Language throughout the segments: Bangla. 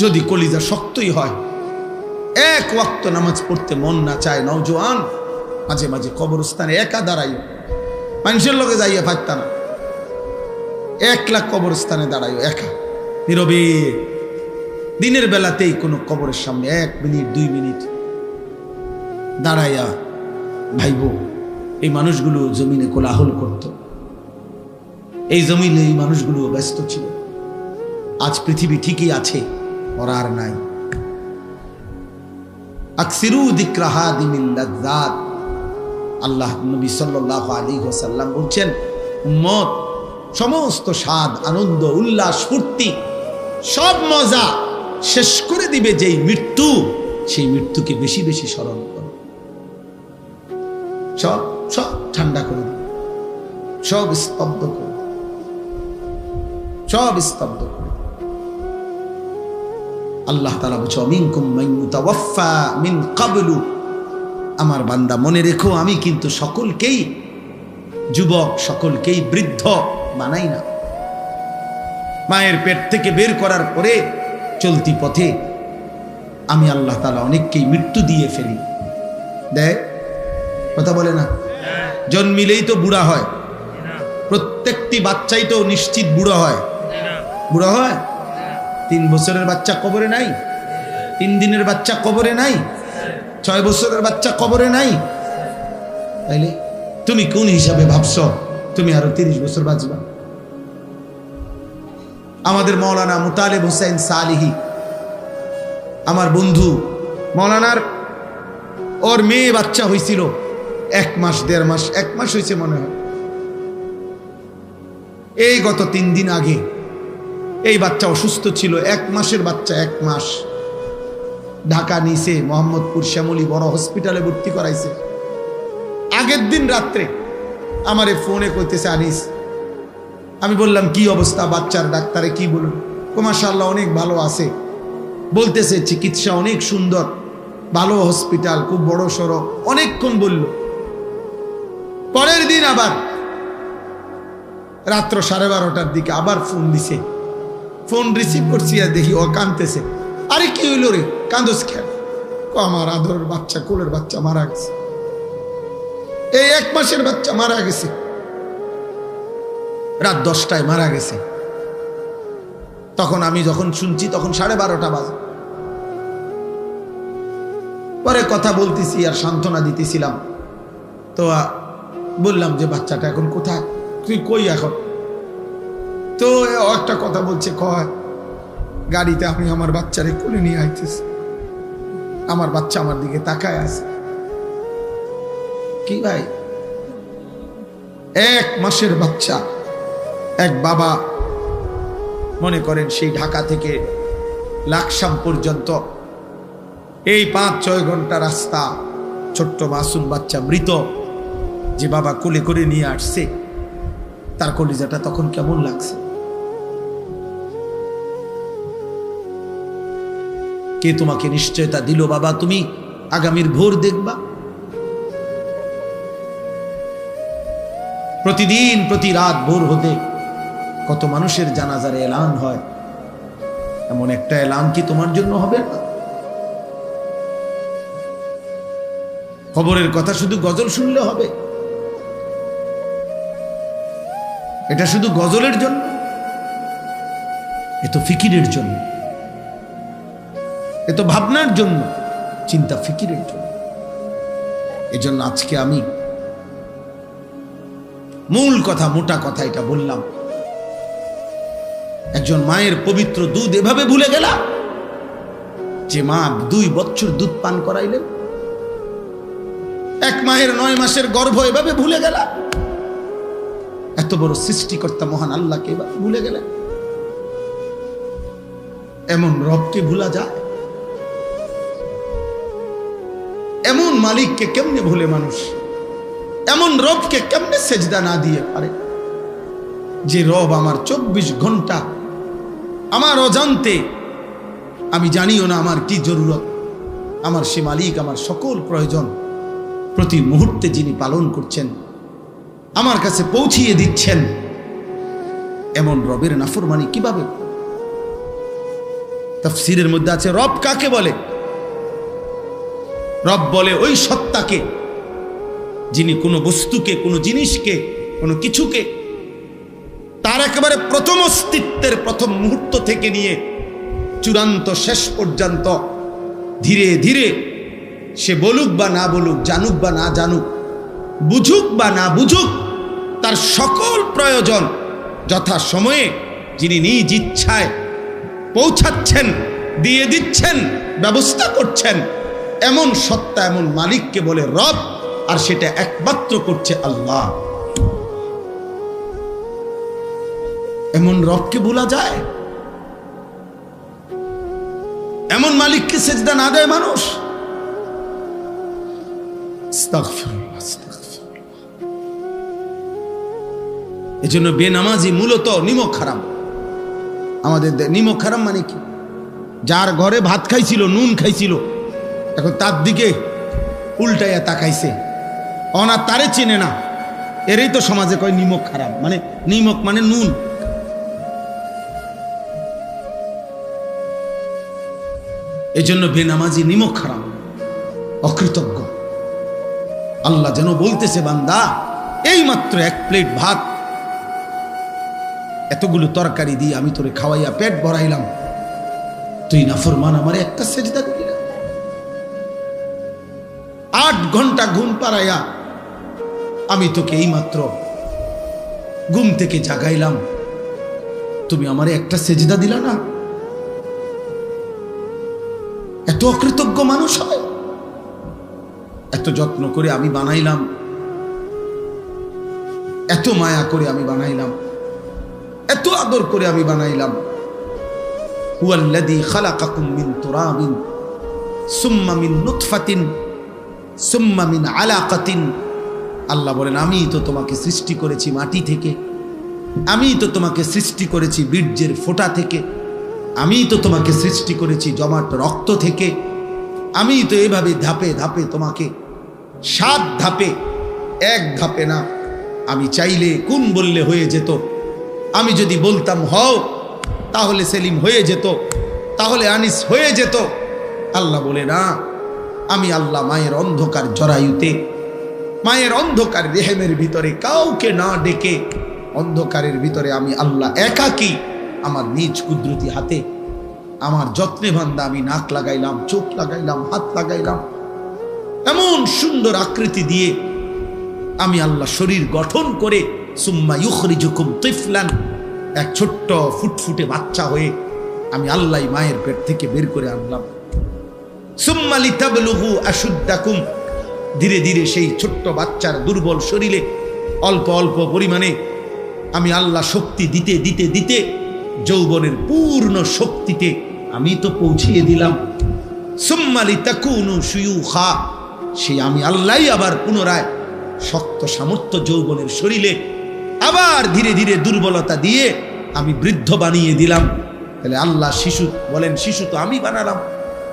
যদি কলিজা শক্তই হয়, এক ওয়াক্ত নামাজ পড়তে মন না চায়, নওজোয়ান মাঝে মাঝে কবরস্থানে একা দাঁড়াইও, মানুষের লগে যাইয়া পারতা না, 1 লাখ কবরস্থানে দাঁড়াইও একা নীরবে, দিনের বেলাতেই কোনো কবরের সামনে 1 মিনিট 2 মিনিট দাঁড়াইয়া ভাইব এই মানুষগুলো জমিনে কোলাহল করত, এই জমিনে এই মানুষগুলো ব্যস্ত ছিল। আজ পৃথিবী ঠিকই আছে, ওরা আর নাই। আকসিরু যিকরা হাদিমিল লাযযাত, আল্লাহ নবী সাল্লাল্লাহু আলাইহি ওয়াসাল্লাম বলছেন, উম্মত সমস্ত স্বাদ, আনন্দ, উল্লাস, ফুর্তি, সব মজা শেষ করে দিবে যেই মৃত্যু, সেই মৃত্যুকে বেশি বেশি স্মরণ করো। সব সব ঠান্ডা করে দিবে, সব স্তব্ধ করে, সব স্তব্ধ করে। আল্লাহ তাআলা বলছে, মিনকুম মান ইউতাওয়াফা মিন ক্বাবলু, আমার বান্দা মনে রেখো আমি কিন্তু সকলকেই যুবক, সকলকেই বৃদ্ধ বানাই না। মায়ের পেট থেকে বের করার পরে চলতি পথে আমি আল্লাহ তাআলা অনেককেই মৃত্যু দিয়ে ফেলি। দেখ কথা বলে না, জন্মিলেই তো বুড়া হয়, প্রত্যেকটি বাচ্চাই তো নিশ্চিত বুড়ো হয়, বুড়ো হয়। 3 বছরের বাচ্চা কবরে নাই, 3 দিনের বাচ্চা কবরে নাই, 6 বছরের বাচ্চা কবরে নাই। তাইলে তুমি কোন হিসাবে ভাবছো তুমি আরো 30 বছর বাঁচবা? আমাদের মাওলানা মুতালেব হোসেন সালিহি, আমার বন্ধু, মাওলানার ওর মেয়ে বাচ্চা হয়েছিল 1 মাস 1.5 মাস, 1 মাস হয়েছে মনে হয়। এই গত 3 দিন আগে এই বাচ্চা অসুস্থ ছিল, 1 মাসের বাচ্চা, 1 মাস। ঢাকা নিছে, মোহাম্মদপুর শ্যামলী বড় হসপিটালে ভর্তি করাইছে। আগের দিন রাত্রে আমারে ফোনে কইতেছে, আনিস, আমি বললাম কি অবস্থা বাচ্চার? ডাক্তারে কি বলুন? মাশাআল্লাহ অনেক ভালো আছে, বলতেছে চিকিৎসা অনেক সুন্দর, ভালো হসপিটাল, খুব বড় সড়ো, অনেকক্ষণ বলল। পরের দিন আবার রাত্র 12:30টার দিকে আবার ফোন দিছে, ফোন রিসিভ করছি আর দেখি ও কাঁদতেছে। আরে কি হইল রে, কান্দোস কেন? আমার আদরের বাচ্চা, কোলের বাচ্চা মারা গেছে, এই 1 মাসের বাচ্চা মারা গেছে, রাত 10টায় মারা গেছে। তখন আমি যখন শুনছি তখন 12:30 বাজে। পরে কথা বলতেছি আর সান্ত্বনা দিতেছিলাম, তো বললাম যে বাচ্চাটা এখন কোথায়, তুই কই এখন? তো একটা কথা বলছে, কয় গাড়িতে আমি আমার বাচ্চারে কোলে নিয়ে আইতেছি, আমার বাচ্চা আমার দিকে তাকায় আছে। কি ভাই, 1 মাসের বাচ্চা, এক বাবা মনে করেন সেই ঢাকা থেকে লাকসাম পর্যন্ত এই 5-6 ঘন্টা রাস্তা, ছোট্ট মাসুম বাচ্চা মৃত, যে বাবা কোলে করে নিয়ে আসছে, তার কলিজাটা তখন কেমন লাগছে? কে তোমাকে নিশ্চয়তা দিল বাবা তুমি আগামীর ভোর দেখবা? প্রতিদিন প্রতি রাত ভোর হতে কত মানুষের জানাজার এলান হয়, এমন একটা এলান কি তোমার জন্য হবে না? খবরের কথা শুধু গজল শুনলে হবে? এটা শুধু গজলের জন্য? এ তো ফিকিরের জন্য, এ তো ভাবনার জন্য, চিন্তা ফিকিরের জন্য। এজন্য আজকে আমি মূল কথা, মোটা কথা এটা বললাম, একজন মায়ের পবিত্র দুধ এভাবে ভুলে গেলা, যে মা 2 বছর দুধ পান করাইলেন, 1 মায়ের 9 মাসের গর্ভ এভাবে ভুলে গেলা, এত বড় সৃষ্টিকর্তা মহান আল্লাহকে এভাবে ভুলে গেলেন। এমন রবকে ভুলা যায়? এমন মালিককে কেমনে ভুলে মানুষ? এমন রবকে কেমনে সেজদা না দিয়ে পারে? যে রব আমার 24 ঘন্টা আমার অজান্তে, আমি জানিও না আমার কি জরুরত, আমার সে মালিক আমার সকল প্রয়োজন প্রতি মুহূর্তে যিনি পালন করছেন, আমার কাছে পৌঁছিয়ে দিচ্ছেন, এমন রবের নাফরমানি কিভাবে? তাফসীরের মধ্যে আছে রব কাকে বলে? রব বলে ওই সত্তাকে যিনি কোনো বস্তুকে, কোনো জিনিসকে, কোনো কিছুকে তার একেবারে প্রথম অস্তিত্বের প্রথম মুহূর্ত থেকে নিয়ে চূড়ান্ত শেষ পর্যন্ত ধীরে ধীরে সে বলুক বা না বলুক, জানুক বা না জানুক, বুঝুক বা না বুঝুক, তার সকল প্রয়োজন যথা সময়ে যিনি নিজ ইচ্ছায় পৌঁছাচ্ছেন, দিয়ে দিচ্ছেন, ব্যবস্থা করছেন, এমন সত্তা, এমন মালিককে বলে রব। আর সেটা একমাত্র করছে আল্লাহ। এমন রবকে ভোলা যায়? এমন মালিককে সেজদা না দেয় মানুষ? আস্তাগফিরুল্লাহ, আস্তাগফিরুল্লাহ। এজন্য বেনামাজি মূলত নিমক হারাম। আমাদের নিমক হারাম মানে কি? যার ঘরে ভাত খাইছিল, নুন খাইছিল, এখন তার দিকে উল্টাইয়া তাকাইছে, অনা তারে চেনে না, এরই তো সমাজে কয় নিমক হারাম। মানে নিমক মানে নুন। এজন্য বেনামাজি নিমক হারাম, অকৃতজ্ঞ। আল্লাহ যেন বলতেছে, বান্দা এই মাত্র এক প্লেট ভাত, এতগুলো তরকারি দিয়ে আমি তোরে খাওয়াইয়া পেট ভরাইলাম, তুই নাফরমান আমারে একটা সেজদা দিলি না। 8 ঘন্টা ঘুম পাড়াইয়া আমি তোকে এই মাত্র ঘুম থেকে জাগাইলাম, তুমি আমারে একটা সেজদা দিলা না। এত অকৃতজ্ঞ মানুষ হয়? এত যত্ন করে আমি বানাইলাম, এত মায়া করে আমি বানাইলাম, এত আদর করে আমি বানাইলাম। হুয়াল্লাযী খালাকাকুম মিন তুরাবিন সুম্মা মিন নুতফাতিন সুম্মা মিন আলাকাতিন। আল্লাহ বলেন, আমি তো তোমাকে সৃষ্টি করেছি মাটি থেকে, আমি তো তোমাকে সৃষ্টি করেছি বীর্যের ফোঁটা থেকে, আমি তো তোমাকে সৃষ্টি করেছি জমাট রক্ত থেকে, আমি তো এভাবে ধাপে ধাপে তোমাকে 7 ধাপে, 1 ধাপে না। আমি চাইলে কুন বললে হয়ে যেত, আমি যদি বলতাম হও তাহলে সেলিম হয়ে যেত, তাহলে আনিস হয়ে যেত। আল্লাহ বলে না, আমি আল্লাহ মায়ের অন্ধকার জরায়ুতে, মায়ের অন্ধকার রেহেমের ভিতরে কাউকে না ডেকে, অন্ধকারের ভিতরে আমি আল্লাহ একাকী আমার নিজ কুদরতি হাতে আমার যত্নে বান্দা আমি নাক লাগাইলাম, চোখ লাগাইলাম, হাত লাগাইলাম, এমন সুন্দর আকৃতি দিয়ে আমি আল্লাহ শরীর গঠন করে সুম্মা ইউখরিজুকুম তিফলান, এক ছোট্ট ফুটফুটে বাচ্চা হয়ে আমি আল্লাহ মায়ের পেট থেকে বের করে আনলাম। সুম্মা লিতাবলুগু আশুদ্দাকুম, ধীরে ধীরে সেই ছোট্ট বাচ্চার দুর্বল শরীরে অল্প অল্প পরিমাণে আমি আল্লাহ শক্তি দিতে দিতে দিতে যৌবনের পূর্ণ শক্তিতে আমি তো পৌঁছিয়ে দিলাম। সুম্মা লিতাকুনু শুয়ুখা, সেই আমি আল্লাহই আবার পুনরায় শক্ত সামর্থ্য যৌবনের শরীরে আবার ধীরে ধীরে দুর্বলতা দিয়ে আমি বৃদ্ধ বানিয়ে দিলাম। তাহলে আল্লাহ শিশু বলেন, শিশু তো আমি বানালাম,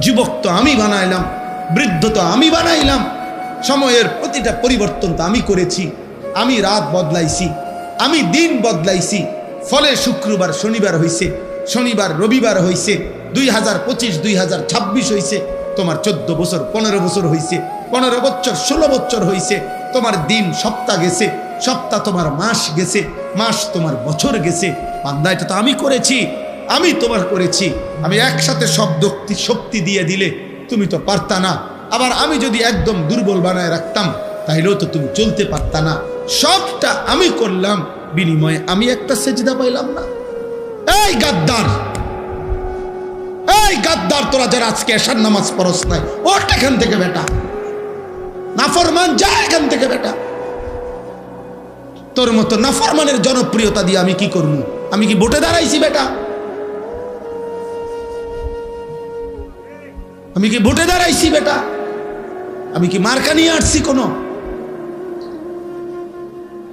যুবক তো আমি বানাইলাম, বৃদ্ধ তো আমি বানাইলাম, সময়ের প্রতিটা পরিবর্তন তো আমি করেছি, আমি রাত বদলাইছি, আমি দিন বদলাইছি। ফলে শুক্রবার শনিবার হইছে, শনিবার রবিবার হইছে, 2025 2026 হইছে, তোমার 14 বছর 15 বছর হইছে, 15 বছর 16 বছর হইছে, তোমার দিন সপ্তাহ গেছে, সপ্তাহ তোমার মাস গেছে, মাস তোমার বছর গেছে। বান্দা এটা তো আমি করেছি, আমি তোমার করেছি। আমি একসাথে সব শক্তি দিয়ে দিলে তুমি তো পারতা না, আবার আমি যদি একদম দুর্বল বানায় রাখতাম তাইলেও তো তুমি চলতে পারতা না। সবটা আমি করলাম, বিনিময়ে আমি একটা সেজদা পাইলাম না। এই গাদ্দার, এই গাদ্দার, তোরা যারা আজকে এশার নামাজ পড়স নাই, ওঠ এখান থেকে বেটা, নাফরমান, যা এখান থেকে বেটা। তোর মতো নাফরমানের জনপ্রিয়তা দিয়ে আমি কি করব? আমি কি ভোটে দাঁড়াইছি বেটা? আমি কি ভোটে দাঁড়াইছি বেটা? আমি কি মার্কা নিয়ে আসছি কোনো?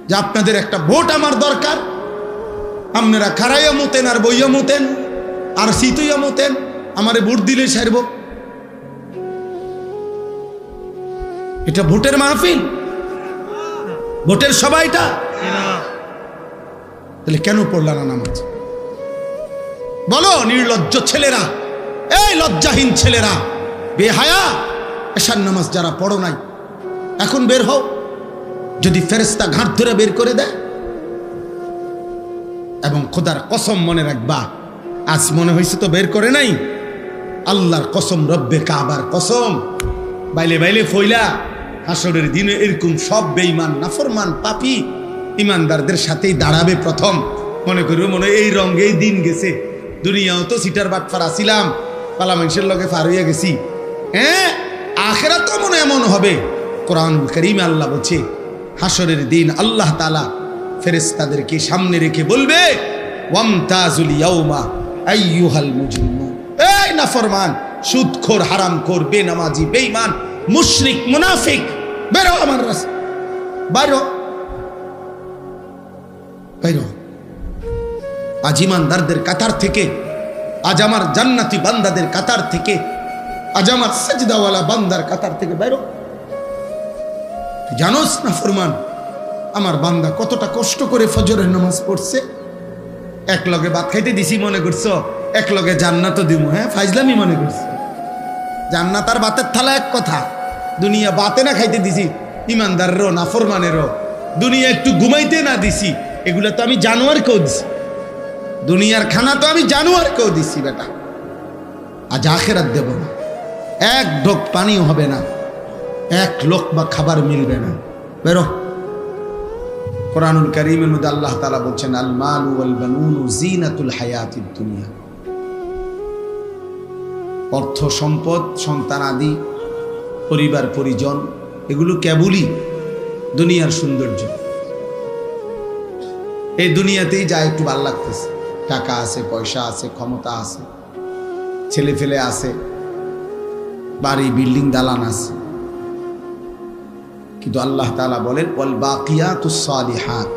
যে আপনাদের একটা ভোট আমার দরকার, আপনারা খারাইয়া মতেন আর বইয়া মতেন আর শীতইয়া মতেন, আমারে ভোট দিলে সারব? এটা ভোটের মাহফিল, ভোটের সবাইটা? তাহলে কেন পড়লা না নামাজ? বলো নির্লজ্জ ছেলেরা, এই লজ্জাহীন ছেলেরা, বেহায়া, এশার নামাজ যারা পড়ো নাই, এখন বের হও। যদি ফেরেশতা ঘাট ধরে বের করে দেয়, এবং খোদার কসম মনে রাখবা, আজ মনে হয়েছে তো বের করে নাই, আল্লাহর কসম, রব্বে কাবার কসম, বাইলে বাইলে ফইলা হাসরের দিনে এরকম সব বেঈমান, নাফরমান, পাপী ইমানদারদের সাথেই দাঁড়াবে প্রথম। মনে করবে মনে এই রঙেই দিন গেছে, দুনিয়াও তো সিটার বাটফার আসিলাম, পালা মানুষের লগে পার হইয়া গেছি। হ্যাঁ, আখিরাত মনে এমন হবে। কোরআনুল কারীমে আল্লাহ বলছে, হাসরের দিন আল্লাহ তাআলা ফেরেশতাদেরকে সামনে রেখে বলবে, ওয়ামতাজুল ইয়াউমা আইয়ুহাল মুজরিমুন, এই নাফরমান, সুদখোর, হারামখোর, বেনামাজি, বেঈমান, মুশরিক, মুনাফিক, বেরো আমার রাস্তা, বাইরো বাইরো। আজ ইমানদারদের কাতার থেকে, আজ আমার জান্নাতি বান্দাদের কাতার থেকে, আজ আমার সাজদাওয়ালা বান্দার কাতার থেকে বাইরো। জানোস না ফরমান, আমার বান্দা কতটা কষ্ট করে ফজরের নামাজ পড়ছে। এক লগে ভাত খাইতে দিছি মনে করছো এক লগে জান্নাতও দিব? হ্যাঁ, ফাইজলামি মনে করছো। জান্নাত আর ভাতের থালা এক কথা। দুনিয়া বাতে না খাইতে দিছি ইমানদারেরও নাফরমানেরও, দুনিয়া একটু ঘুমাইতে না দিছি, এগুলা তো আমি জানোয়ারকেও দিছি। দুনিয়ার খানা তো আমি জানোয়ারকেও দিছি বেটা। আজ আখিরাত দেব না, এক ঢোক পানিও হবে না, এক লোকমা খাবার মিলবে না, বেরো। কোরআনুল কারীমের মধ্যে আল্লাহ তাআলা বলছেন, আল মালু ওয়াল বানুনু যিনাতুল হায়াতিদ দুনিয়া। অর্থ সম্পদ, সন্তান আদি, পরিবার পরিজন, এগুলো কেবলই দুনিয়ার সৌন্দর্য। এই দুনিয়াতেই যা একটু ভালো লাগতেছে, টাকা আছে, পয়সা আছে, ক্ষমতা আছে, ছেলে ফেলে আছে, বাড়ি বিল্ডিং দালান আছে, কিন্তু আল্লাহ তাআলা বলেন, ওয়াল বাকিয়াতুস সালিহাত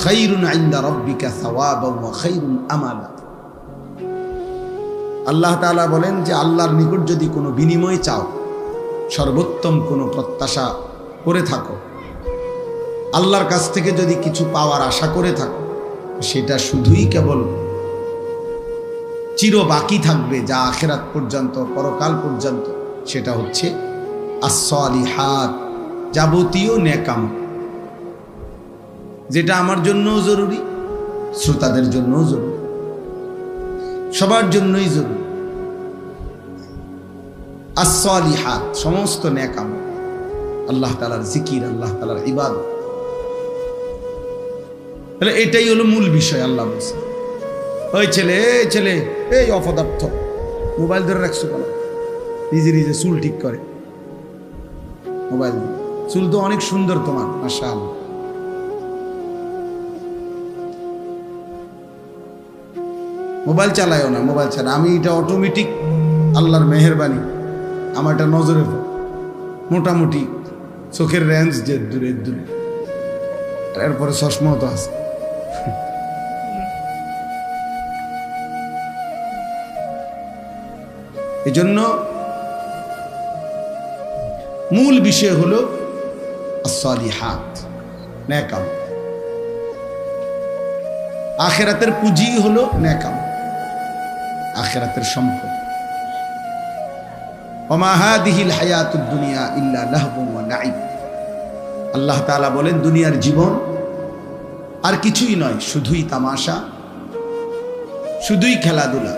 খায়রুন ইনদা রাব্বিকা সাওয়াবান ওয়া খায়রুন আমালা। আল্লাহ তাআলা বলেন যে আল্লাহর নিকট যদি কোনো বিনিময় চাও, সর্বোত্তম কোনো প্রত্যাশা করে থাকো, আল্লাহর কাছ থেকে যদি কিছু পাওয়ার আশা করে থাকো, সেটা শুধুই কেবল চির বাকি থাকবে, যা আখিরাত পর্যন্ত, পরকাল পর্যন্ত, সেটা হচ্ছে as-salihat, যাবতীয় নেক আমল, যেটা আমার জন্যও জরুরি, শ্রোতাদের জন্যও জরুরি, সবার জন্যই জরুরি। as-salihat, সমস্ত নেক আমল, আল্লাহ তাআলার জিকির, আল্লাহ তাআলার ইবাদত, তাহলে এটাই হলো মূল বিষয়। আল্লাহ বলছে, ওই ছেলে, এই ছেলে, এই অপদার্থ, মোবাইল ধরে রাখছো কেন? নিজে নিজে চুল ঠিক করে মোবাইল, চুল তো অনেক সুন্দর তোমার, মাশাআল্লাহ। মোবাইল চালায়ও না, মোবাইল ছাড়া। আমি এটা অটোমেটিক, আল্লাহর মেহেরবানি, আমার এটা নজরে মোটামুটি চোখের রেঞ্জ যে দূরে দূরে, এরপরে চশমাও তো আছে। এই জন্য মূল বিষয় হলো as-salihat, নেক আমল। আখিরাতের পুঁজি হলো নেক আমল, আখিরাতের সম্পদ। ওমা হাদিহিল হায়াতুদ দুনিয়া ইল্লা লাহবুন ওয়া লাইব। আল্লাহ তাআলা বলেন, দুনিয়ার জীবন আর কিছুই নয়, শুধুই তামাশা, শুধুই খেলাধুলা।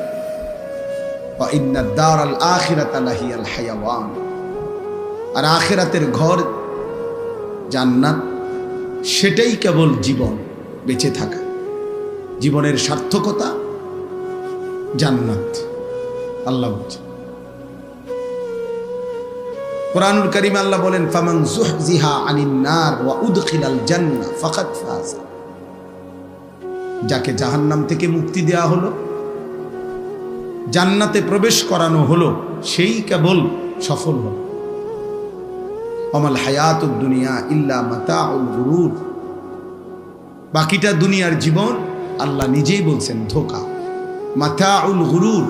ওয়া ইন্নাদ দারাল আখিরাতা লাহিয়াল হায়াওয়ান। আর আখিরাতের ঘর জান্নাত, সেটাই কেবল জীবন, বেঁচে থাকা, জীবনের সার্থকতা জান্নাত। আল্লাহ বলছেন কোরআনুল কারীমে, আল্লাহ বলেন, ফামান যুহজিহা আনিন নার ওয়া উদখিলাল জান্নাহ ফাকাদ ফাজ। যাকে জাহান্নাম থেকে মুক্তি দেয়া হলো, জান্নাতে প্রবেশ করানো হলো, সেই কেবল সফল হলো। ওমাল হায়াতুদ দুনিয়া ইল্লা মাতাউল গুরুর। বাকিটা দুনিয়ার জীবন, আল্লাহ নিজেই বলছেন, ধোঁকা। মাতাউল গুরুর,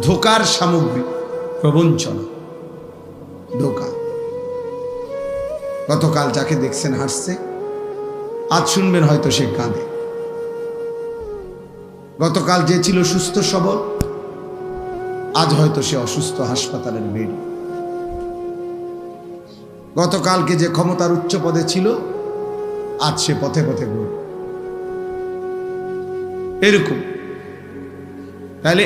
ধোঁকার সামগ্রী, প্রবঞ্চনা, ধোঁকা। গতকাল যাকে দেখছেন হাসছে, আজ শুনবেন হয়তো সে কাঁদে। গতকাল যে ছিল সুস্থ সবল, আজ হয়তো সে অসুস্থ, হাসপাতালের বেড। গতকালকে যে ক্ষমতার উচ্চ পদে ছিল, আজ সে পথে পথে ঘুরে। এরকম তাহলে